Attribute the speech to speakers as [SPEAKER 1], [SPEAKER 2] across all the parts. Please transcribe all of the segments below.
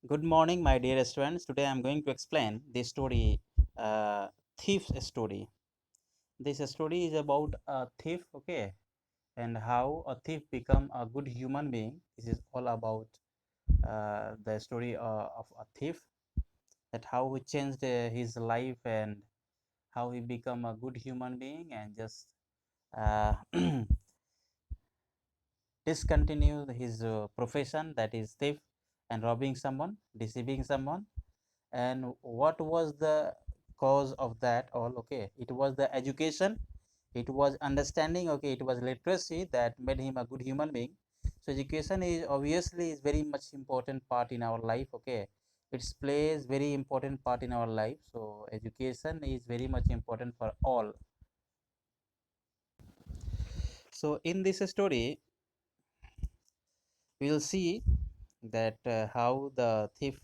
[SPEAKER 1] Good morning, my dear students. Today I am going to explain the story, thief's story. This story is about a thief, okay, and how a thief become a good human being. This is all about the story of a thief, that how he changed his life and how he become a good human being and just uh, discontinue his profession, that is thief and robbing someone, deceiving someone. And what was the cause of that all? Okay, it was the education, it was understanding, okay, it was literacy that made him a good human being. So education is obviously is very much important part in our life, okay, it plays very important part in our life. So education is very much important for all. So in this story we will see that how the thief,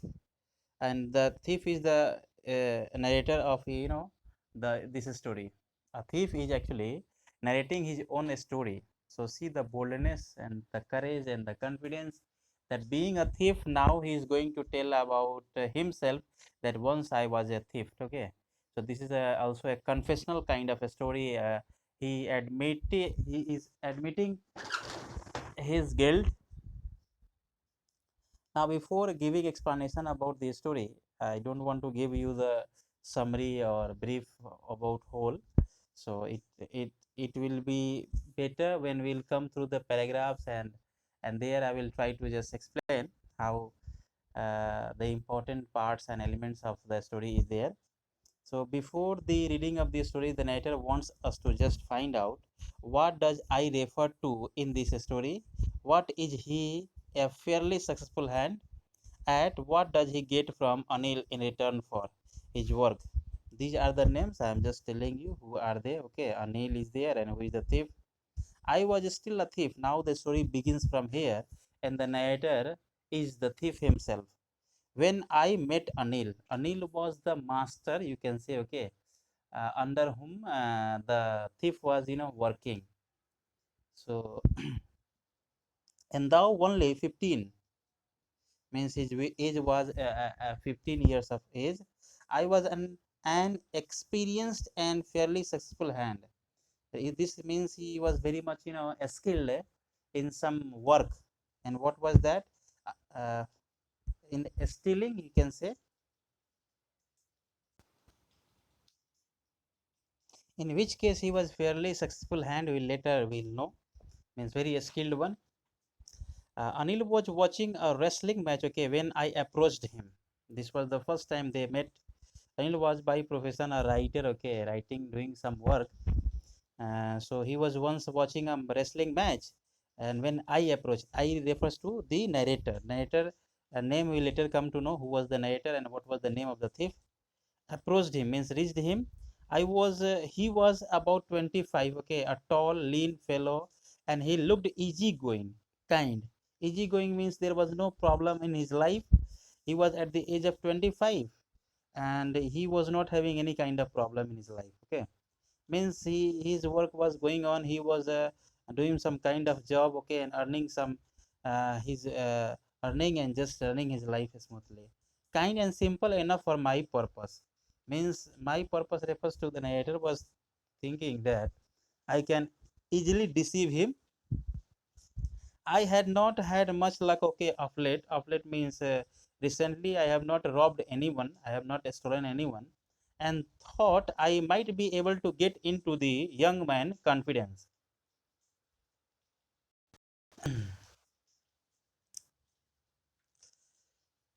[SPEAKER 1] and the thief is the narrator of the this story. A thief is actually narrating his own story. So see the boldness and the courage and the confidence, that being a thief, now he is going to tell about himself, that once I was a thief, okay. So this is also a confessional kind of a story. He is admitting his guilt. Now, before giving explanation about the story, I don't want to give you the summary or brief about whole. So it will be better when we'll come through the paragraphs, and there I will try to just explain how the important parts and elements of the story is there. So before the reading of the story, the narrator wants us to just find out, what does I refer to in this story? What is he a fairly successful hand at? What does he get from Anil in return for his work? These are the names. I am just telling you who are they. Okay, Anil is there, and who is the thief? I was still a thief. Now the story begins from here, and the narrator is the thief himself. When I met Anil, Anil was the master, you can say, okay, under whom the thief was, working. So, and thou only 15, means his age was 15 years of age. I was an experienced and fairly successful hand. This means he was very much, skilled in some work. And what was that? Uh, in stealing, you can say. In which case he was fairly successful hand, we later will know. Means very skilled one. Anil was watching a wrestling match, okay, when I approached him. This was the first time they met. Anil was by profession a writer, okay, writing, doing some work. So he was once watching a wrestling match, and when I approached, I refers to the narrator. Narrator name we later come to know who was the narrator and what was the name of the thief. Approached him means reached him. He was about 25, okay, a tall, lean fellow, and he looked easygoing, kind. Easygoing means there was no problem in his life. He was at the age of 25, and he was not having any kind of problem in his life, okay. Means his work was going on. He was doing some kind of job, okay, and earning some his earning and just running his life smoothly. Kind and simple enough for my purpose. Means my purpose refers to the narrator was thinking that I can easily deceive him. I had not had much luck, okay, of late. Of late means recently I have not robbed anyone, I have not stolen anyone, and thought I might be able to get into the young man confidence.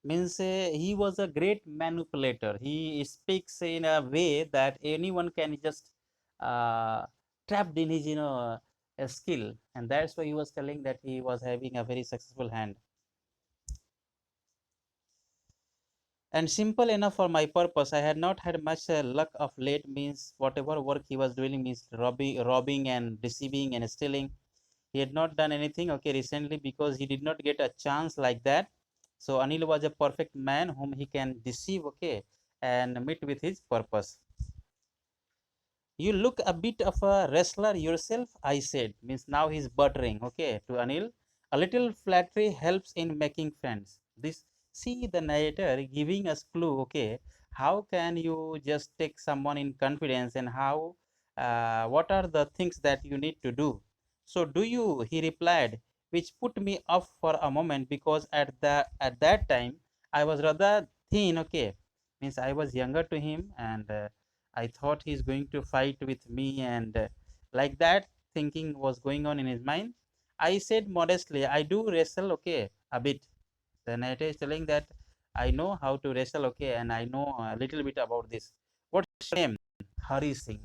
[SPEAKER 1] Means he was a great manipulator. He speaks in a way that anyone can just trapped in his, skill, and that's why he was telling that he was having a very successful hand. And simple enough for my purpose. I had not had much luck of late. Means whatever work he was doing means robbing and deceiving and stealing. He had not done anything, okay, recently, because he did not get a chance like that. So Anil was a perfect man whom he can deceive, okay, and meet with his purpose. You look a bit of a wrestler yourself, I said. Means now he's buttering, okay, to Anil. A little flattery helps in making friends. This See the narrator giving us clue. Okay, how can you just take someone in confidence, and how what are the things that you need to do? So do you, he replied, which put me off for a moment, because at that time I was rather thin. Okay, means I was younger to him, and I thought he's going to fight with me, and like that thinking was going on in his mind. I said modestly, I do wrestle, okay, a bit. The narrator is telling that I know how to wrestle, okay, and I know a little bit about this. What's your name? Hari Singh.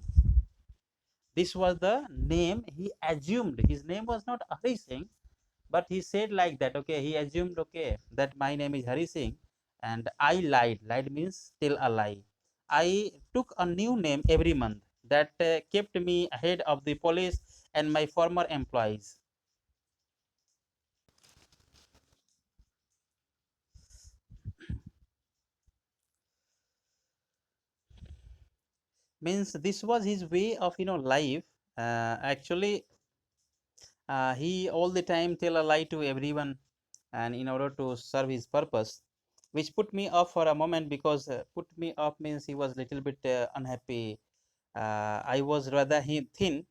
[SPEAKER 1] This was the name he assumed. His name was not Hari Singh, but he said like that, okay, he assumed, okay, that my name is Hari Singh, and I lied. Lied means tell a lie. I took a new name every month that kept me ahead of the police and my former employees. Means this was his way of life. Actually, he all the time tell a lie to everyone, and in order to serve his purpose, which put me off for a moment, because put me off means he was little bit unhappy. I was rather thin.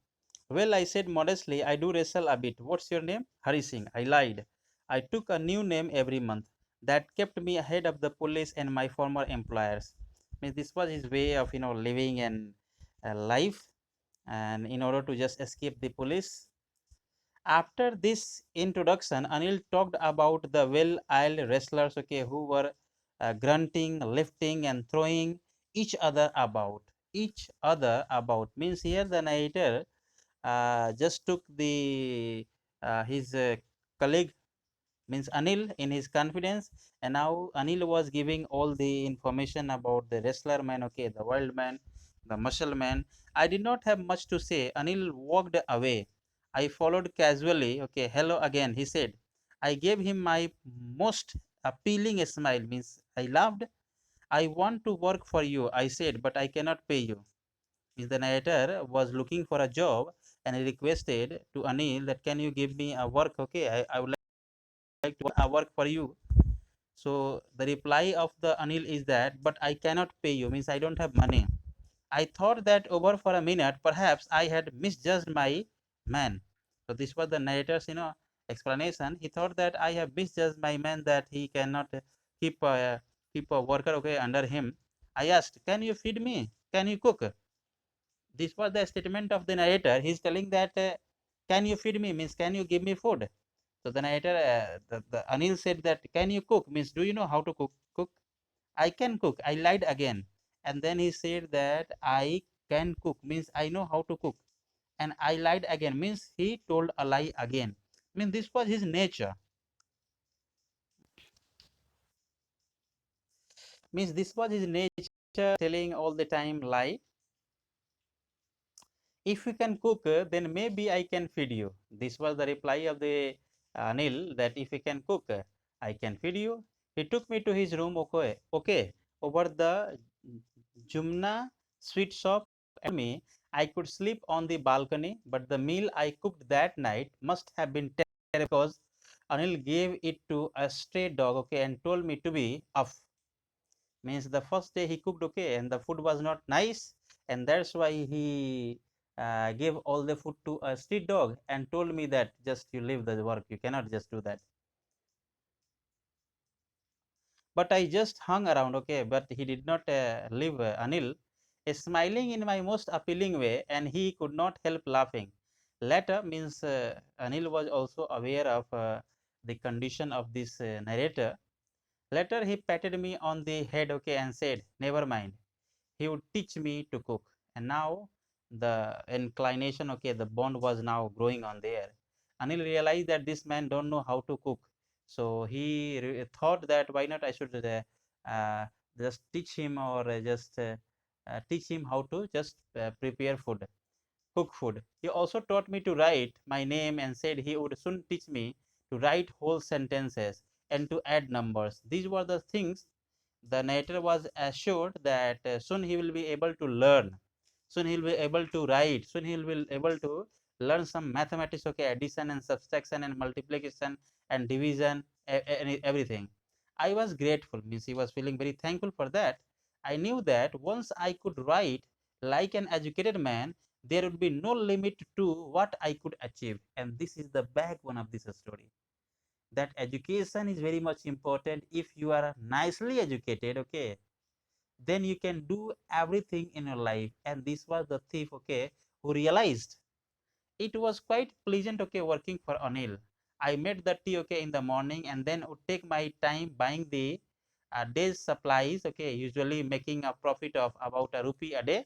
[SPEAKER 1] Well, I said modestly, I do wrestle a bit. What's your name? Hari Singh. I lied. I took a new name every month. That kept me ahead of the police and my former employers. Means this was his way of living and life, and in order to just escape the police. After this introduction, Anil talked about the well-oiled wrestlers, okay, who were grunting, lifting, and throwing each other about. Each other about means here the narrator just took the his colleague, means Anil, in his confidence, and now Anil was giving all the information about the wrestler man, okay, the wild man, the muscle man. I did not have much to say. Anil walked away. I followed casually. Okay, hello again, he said. I gave him my most appealing smile, means I laughed. I want to work for you, I said, but I cannot pay you. Means the narrator was looking for a job, and he requested to Anil that can you give me a work, okay, I would like to work for you. So the reply of the Anil is that, but I cannot pay you, means I don't have money. I thought that over for a minute, perhaps I had misjudged my man. So this was the narrator's, explanation. He thought that I have misjudged my man, that he cannot keep a keep a worker, okay, under him. I asked, can you feed me? Can you cook? This was the statement of the narrator. He's telling that, can you feed me? Means can you give me food? So the narrator, the Anil said that, can you cook? Means do you know how to cook? I can cook. I lied again. And then he said that I can cook, means I know how to cook. And I lied again, means he told a lie again. Means this was his nature. Means this was his nature, telling all the time lie. If you can cook, then maybe I can feed you. This was the reply of the Anil, that if you can cook, I can feed you. He took me to his room, okay, okay, over the Jumna sweet shop, and me I could sleep on the balcony, but the meal I cooked that night must have been terrible, because Anil gave it to a stray dog, okay, and told me to be off. Means the first day he cooked, okay, and the food was not nice, and that's why he gave all the food to a street dog and told me that just you leave the work, you cannot just do that. But I just hung around, okay, but he did not leave. Anil smiling in my most appealing way, and he could not help laughing. Later, means Anil was also aware of the condition of this narrator. Later, he patted me on the head, okay, and said, never mind, he would teach me to cook. And now the inclination, okay, the bond was now growing on there. Anil realized that this man don't know how to cook, so he thought that why not I should uh, just teach him, or just teach him how to just prepare food, cook food. He also taught me to write my name, and said he would soon teach me to write whole sentences and to add numbers. These were the things the narrator was assured that soon he will be able to learn, soon he will be able to write, soon he will be able to learn some mathematics, okay, addition and subtraction and multiplication and division, everything. I was grateful, means he was feeling very thankful for that. I knew that once I could write like an educated man, there would be no limit to what I could achieve. And this is the backbone of this story. That education is very much important. If you are nicely educated, okay, then you can do everything in your life. And this was the thief, okay, who realized it was quite pleasant, okay, working for Anil. I made the tea, okay, in the morning, and then would take my time buying the day's supplies, okay, usually making a profit of about a rupee a day.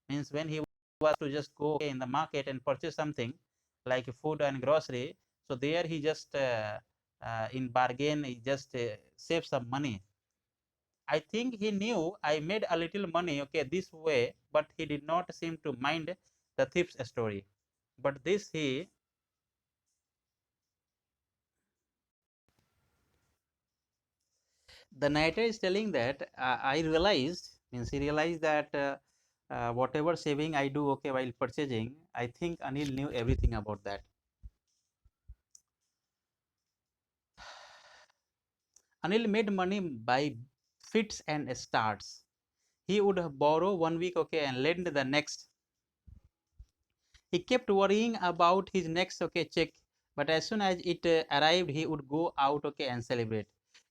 [SPEAKER 1] Means when he was to just go, okay, in the market and purchase something like food and grocery, so there he just in bargain he just save some money. I think he knew I made a little money, okay, this way, but he did not seem to mind the thief's story. But this he the narrator is telling that I realized, means he realized that whatever saving I do, okay, while purchasing, I think Anil knew everything about that. Anil made money by fits and starts. He would borrow 1 week, okay, and lend the next. He kept worrying about his next, okay, check, but as soon as it arrived, he would go out, okay, and celebrate.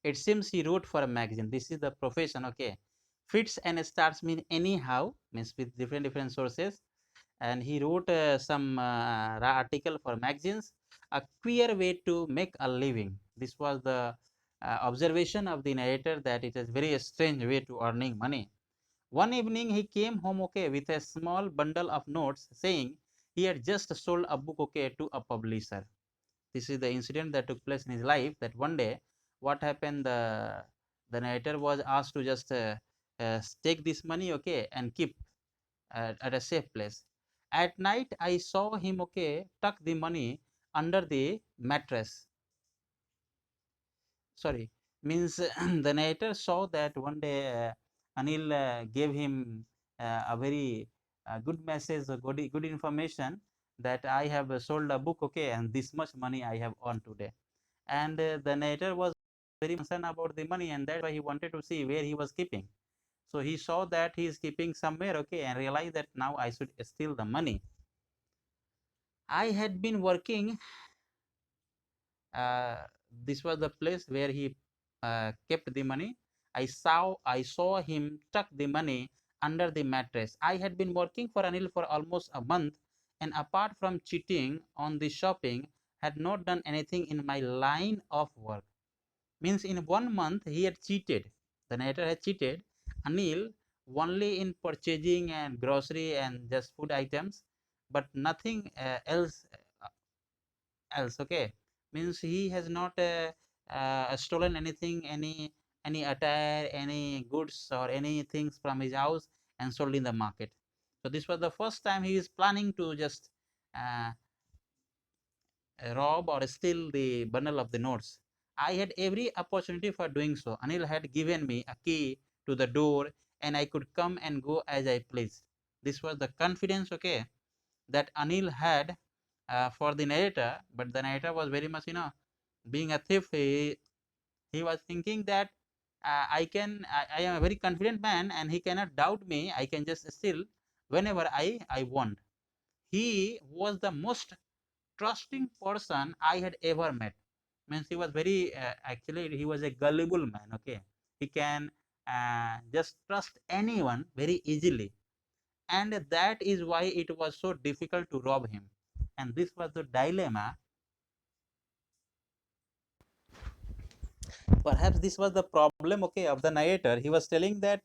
[SPEAKER 1] It seems he wrote for a magazine. This is the profession, okay. Fits and starts mean anyhow, means with different sources, and he wrote some article for magazines, a queer way to make a living. This was the observation of the narrator, that it is very strange way to earning money. One evening he came home, okay, with a small bundle of notes, saying he had just sold a book, okay, to a publisher. This is the incident that took place in his life. That one day, what happened? The narrator was asked to just take this money, okay, and keep at a safe place. At night, I saw him, okay, tuck the money under the mattress. Sorry, means the narrator saw that one day Anil gave him a very good message, good information, that I have sold a book, okay, and this much money I have earned today. And the narrator was very concerned about the money, and that's why he wanted to see where he was keeping. So he saw that he is keeping somewhere, okay, and realized that now I should steal the money. I had been working. Uh, this was the place where he kept the money. I saw him tuck the money under the mattress. I had been working for Anil for almost a month, and apart from cheating on the shopping, had not done anything in my line of work. Means in 1 month he had cheated. The narrator had cheated Anil only in purchasing and grocery and just food items, but nothing else, okay. Means he has not stolen anything, any attire, any goods or any things from his house and sold in the market. So this was the first time he is planning to just uh, rob or steal the bundle of the notes. I had every opportunity for doing so. Anil had given me a key to the door, and I could come and go as I pleased. This was the confidence, okay, that Anil had for the narrator. But the narrator was very much, being a thief. He was thinking that I am a very confident man, and he cannot doubt me. I can just steal whenever I want. He was the most trusting person I had ever met. Means he was very actually he was a gullible man. Okay, he can just trust anyone very easily, and that is why it was so difficult to rob him. And this was the dilemma. Perhaps this was the problem, okay, of the narrator. He was telling that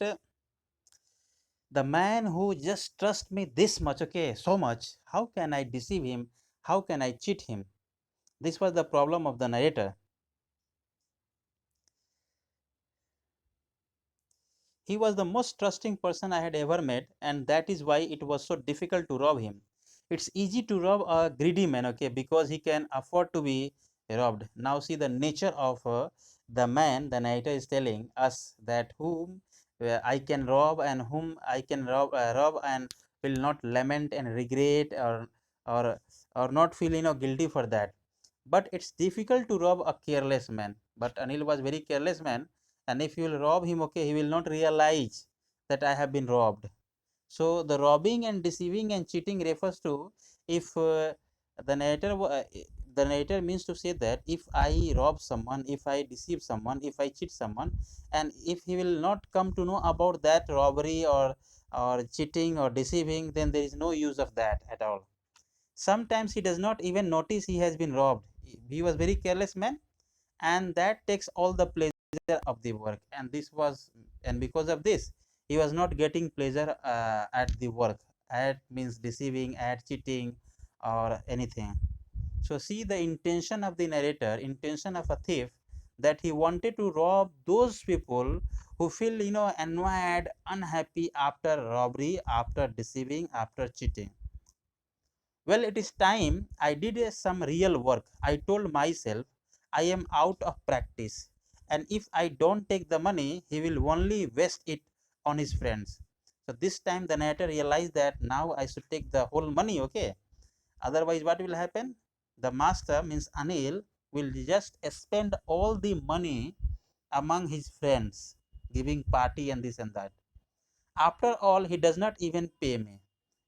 [SPEAKER 1] the man who just trusts me this much, okay, so much, how can I deceive him? How can I cheat him? This was the problem of the narrator. He was the most trusting person I had ever met, and that is why it was so difficult to rob him. It's easy to rob a greedy man, okay, because he can afford to be robbed. Now, see the nature of the man. The narrator is telling us that whom I can rob and whom I can rob and will not lament and regret or or not feel guilty for that. but it's difficult to rob a careless man. But Anil was very careless man, and if you will rob him, okay, he will not realize that I have been robbed. So the robbing and deceiving and cheating refers to, if the narrator the narrator means to say that if I rob someone, if I deceive someone, if I cheat someone, and if he will not come to know about that robbery or cheating or deceiving, then there is no use of that at all. Sometimes he does not even notice he has been robbed. He was very careless man, and that takes all the pleasure of the work. And because of this, he was not getting pleasure at the work, at means deceiving, at cheating, or anything. So see the intention of the narrator, intention of a thief, that he wanted to rob those people who feel, annoyed, unhappy after robbery, after deceiving, after cheating. Well, it is time I did some real work. I told myself I am out of practice, and if I don't take the money, he will only waste it on his friends. So this time the narrator realized that now I should take the whole money, okay? Otherwise, what will happen? The master, means Anil, will just spend all the money among his friends, giving party and this and that. After all, he does not even pay me,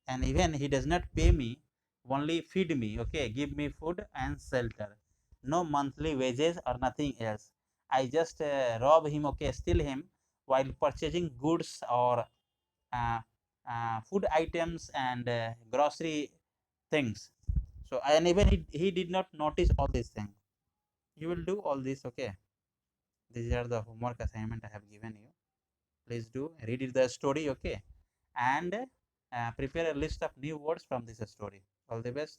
[SPEAKER 1] and even he does not pay me, only feed me, okay, give me food and shelter, no monthly wages or nothing else. I just rob him, okay, steal him while purchasing goods or uh, food items and grocery things. So and even he did not notice all these things. You will do all this, okay? These are the homework assignment I have given you. Please do read it the story, okay, and prepare a list of new words from this story. All the best.